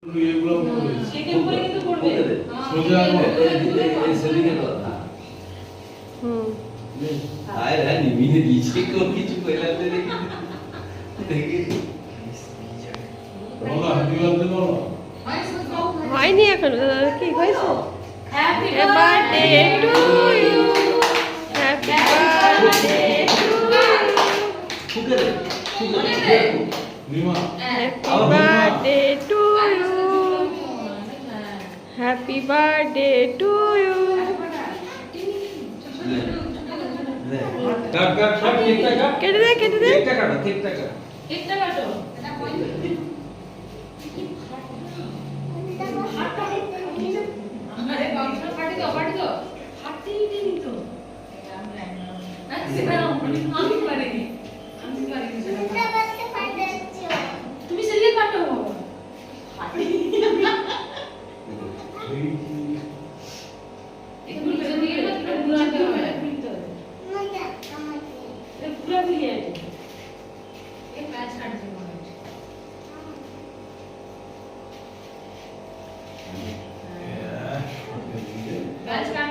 এগুলো করবে চিকেন করে কিন্তু করবে সোজা এই সেদিকে কথা হুম আয় রে নিমিয়ে দিয়েছে কেউ কিছু কইলা দেখি বলো হ্যাপি বার্থডে বলো হয়নি এখনো দাদা কি হয়েছে happy birthday to you happy birthday to ফুকে দে নিমা happy birthday to you happy birthday to you cut cut সব ঠিকঠাক কাট কেটে দে ঠিকঠাক কাটো ঠিকঠাক কাটো একটা কাটো আরে বাবা কাটি দাও হাতই দিন তো আচ্ছা আমি পারিনি তুমি সেদিকে কাটো একটু যদি এটা পুরো আনতে হবে পুরো মিলিয়ে আছে এই প্যাচ কাট দিও প্যাচ কাট